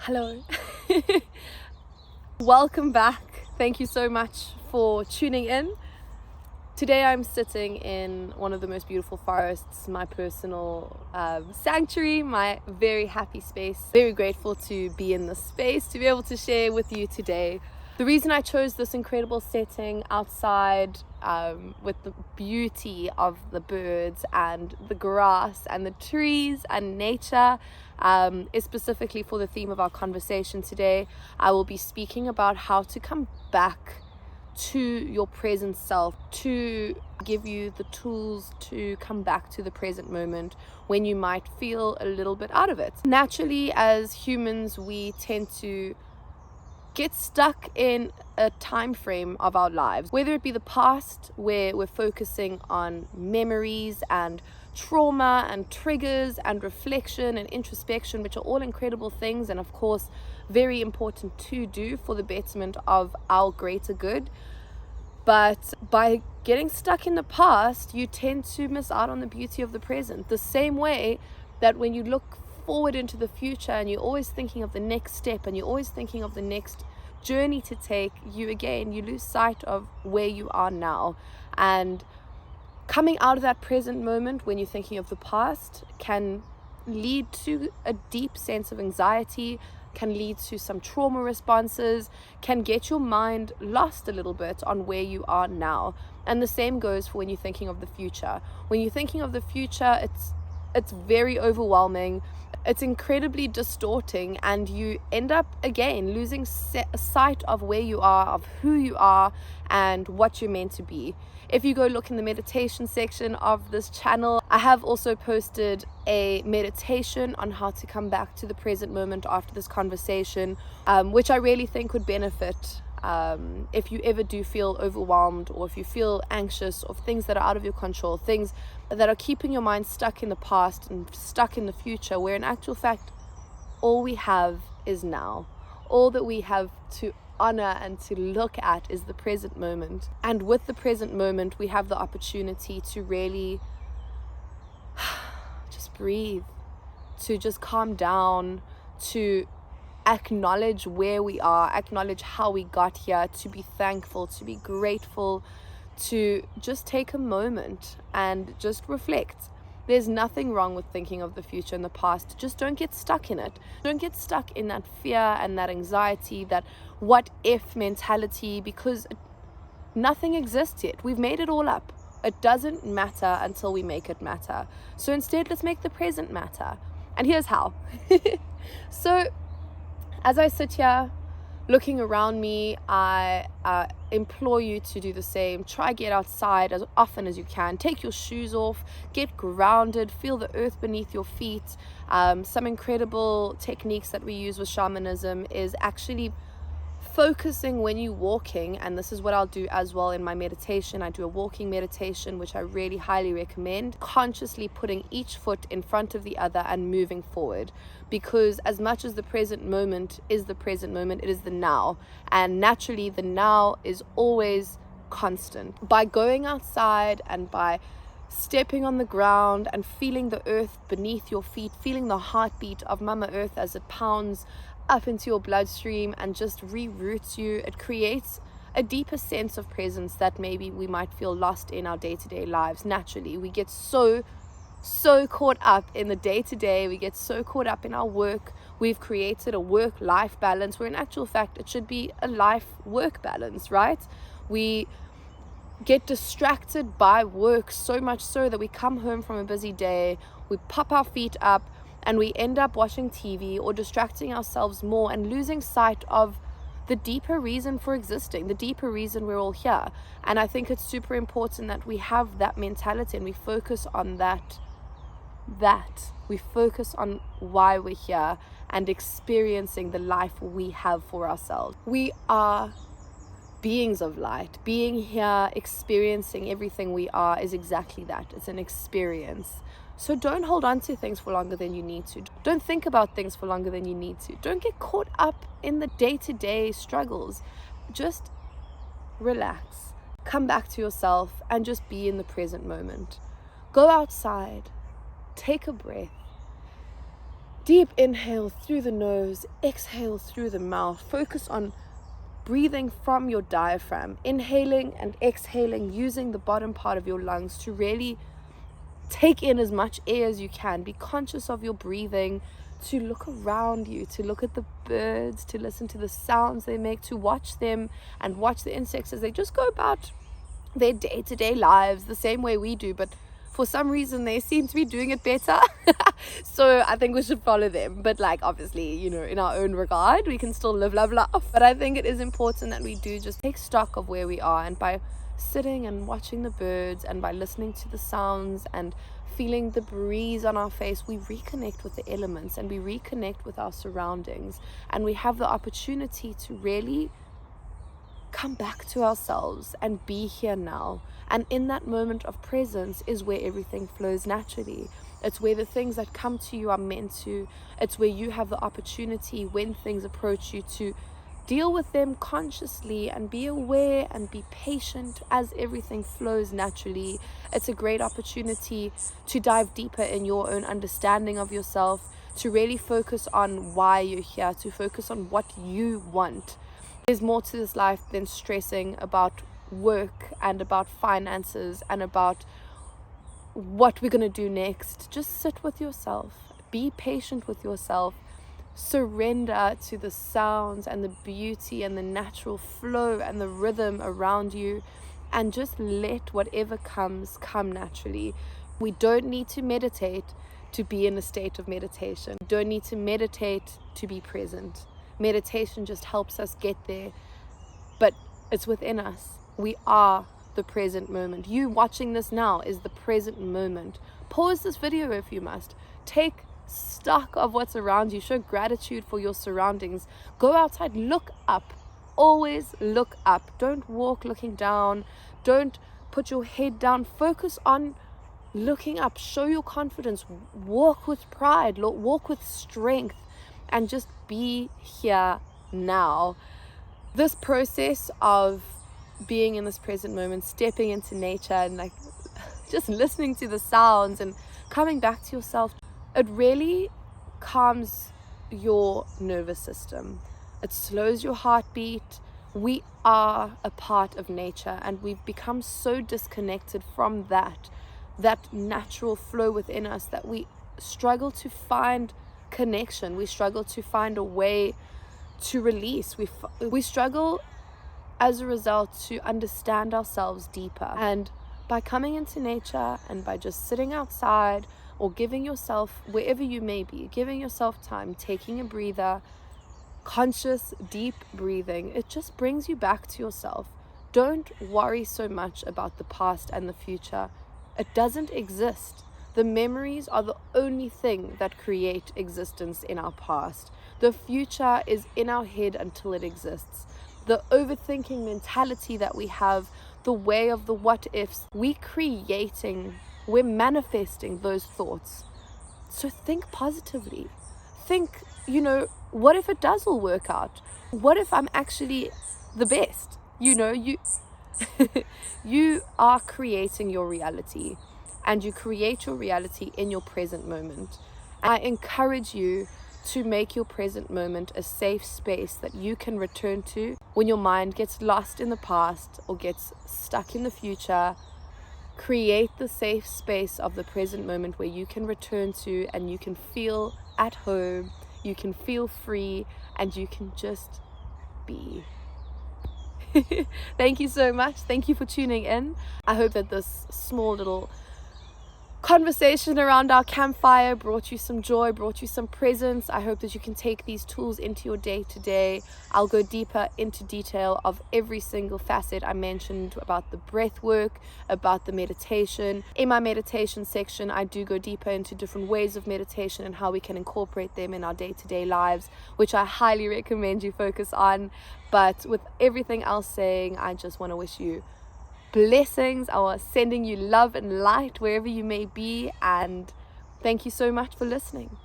Hello. Welcome back. Thank you so much for tuning in. Today I'm sitting in one of the most beautiful forests, my personal sanctuary, my very happy space. Very grateful to be in this space, to be able to share with you today. The reason I chose this incredible setting outside with the beauty of the birds and the grass and the trees and nature is specifically for the theme of our conversation today. I will be speaking about how to come back to your present self, to give you the tools to come back to the present moment when you might feel a little bit out of it. Naturally, as humans, we tend to get stuck in a time frame of our lives, whether it be the past, where we're focusing on memories and trauma and triggers and reflection and introspection, which are all incredible things and of course very important to do for the betterment of our greater good. But by getting stuck in the past, you tend to miss out on the beauty of the present. The same way that when you look forward into the future and you're always thinking of the next step and you're always thinking of the next journey to take, you lose sight of where you are now. And coming out of that present moment when you're thinking of the past can lead to a deep sense of anxiety, can lead to some trauma responses, can get your mind lost a little bit on where you are now. And the same goes for when you're thinking of the future. When you're thinking of the future, it's very overwhelming. It's incredibly distorting, and you end up again losing sight of where you are, of who you are, and what you're meant to be. If you go look in the meditation section of this channel, I have also posted a meditation on how to come back to the present moment after this conversation, which I really think would benefit if you ever do feel overwhelmed, or if you feel anxious, or things that are out of your control, things that are keeping your mind stuck in the past and stuck in the future, where in actual fact all we have is now. All that we have to honor and to look at is the present moment. And with the present moment, we have the opportunity to really just breathe, to just calm down, to acknowledge where we are, acknowledge how we got here, to be thankful, to be grateful, to just take a moment and just reflect. There's nothing wrong with thinking of the future and the past. Just don't get stuck in it. Don't get stuck in that fear and that anxiety, that what if mentality, because nothing exists yet. We've made it all up. It doesn't matter until we make it matter. So instead, let's make the present matter. And here's how. So as I sit here looking around me, I implore you to do the same. Try get outside as often as you can. Take your shoes off, get grounded, feel the earth beneath your feet. Some incredible techniques that we use with shamanism is actually focusing when you're walking, and this is what I'll do as well in my meditation. I do a walking meditation, which I really highly recommend. Consciously putting each foot in front of the other and moving forward, because as much as the present moment is the present moment, it is the now, and naturally the now is always constant. By going outside and by stepping on the ground and feeling the earth beneath your feet, feeling the heartbeat of Mama Earth as it pounds up into your bloodstream and just reroutes you, it creates a deeper sense of presence that maybe we might feel lost in our day-to-day lives. Naturally, we get so caught up in the day-to-day, we get so caught up in our work. We've created a work-life balance where in actual fact it should be a life-work balance, right? We get distracted by work so much so that we come home from a busy day, we pop our feet up, and we end up watching TV or distracting ourselves more and losing sight of the deeper reason for existing, the deeper reason we're all here. And I think it's super important that we have that mentality and we focus on that. We focus on why we're here and experiencing the life we have for ourselves. We are beings of light. Being here, experiencing everything we are is exactly that. It's an experience. So don't hold on to things for longer than you need to. Don't think about things for longer than you need to. Don't get caught up in the day-to-day struggles. Just relax. Come back to yourself and just be in the present moment. Go outside. Take a breath. Deep inhale through the nose, exhale through the mouth. Focus on breathing from your diaphragm, inhaling and exhaling using the bottom part of your lungs to really take in as much air as you can. Be conscious of your breathing, to look around you, to look at the birds, to listen to the sounds they make, to watch them and watch the insects as they just go about their day-to-day lives the same way we do, but for some reason they seem to be doing it better. So I think we should follow them, but like obviously, you know, in our own regard, we can still live, love, laugh. But I think it is important that we do just take stock of where we are, and by sitting and watching the birds and by listening to the sounds and feeling the breeze on our face, we reconnect with the elements and we reconnect with our surroundings, and we have the opportunity to really come back to ourselves and be here now. And in that moment of presence is where everything flows naturally. It's where the things that come to you are meant to. It's where you have the opportunity, when things approach you, to deal with them consciously and be aware and be patient as everything flows naturally. It's a great opportunity to dive deeper in your own understanding of yourself, to really focus on why you're here, to focus on what you want. There's more to this life than stressing about work and about finances and about what we're going to do next. Just sit with yourself, be patient with yourself, surrender to the sounds and the beauty and the natural flow and the rhythm around you, and just let whatever comes come naturally. We don't need to meditate to be in a state of meditation. We don't need to meditate to be present. Meditation just helps us get there, but it's within us. We are the present moment. You watching this now is the present moment. Pause this video if you must. Take stock of what's around you. Show gratitude for your surroundings. Go outside, look up. Always look up. Don't walk looking down. Don't put your head down. Focus on looking up. Show your confidence. Walk with pride. Walk with strength. And just be here now. This process of being in this present moment, stepping into nature and like just listening to the sounds and coming back to yourself, it really calms your nervous system. It slows your heartbeat. We are a part of nature, and we've become so disconnected from that natural flow within us that we struggle to find connection. We struggle to find a way to release. We struggle as a result to understand ourselves deeper. And by coming into nature and by just sitting outside or giving yourself, wherever you may be, giving yourself time, taking a breather, conscious deep breathing, it just brings you back to yourself. Don't worry so much about the past and the future. It doesn't exist. The memories are the only thing that create existence in our past. The future is in our head until it exists. The overthinking mentality that we have, the way of the what ifs, we're manifesting those thoughts. So think positively. Think, what if it does all work out? What if I'm actually the best? You are creating your reality. And you create your reality in your present moment. I encourage you to make your present moment a safe space that you can return to when your mind gets lost in the past or gets stuck in the future. Create the safe space of the present moment where you can return to and you can feel at home, you can feel free, and you can just be. Thank you so much. Thank you for tuning in. I hope that this small little conversation around our campfire brought you some joy, brought you some presence. I hope that you can take these tools into your day to day. I'll go deeper into detail of every single facet I mentioned about the breath work, about the meditation. In my meditation section, I do go deeper into different ways of meditation and how we can incorporate them in our day-to-day lives, which I highly recommend you focus on. But with everything else saying, I just want to wish you blessings. I was sending you love and light wherever you may be, and thank you so much for listening.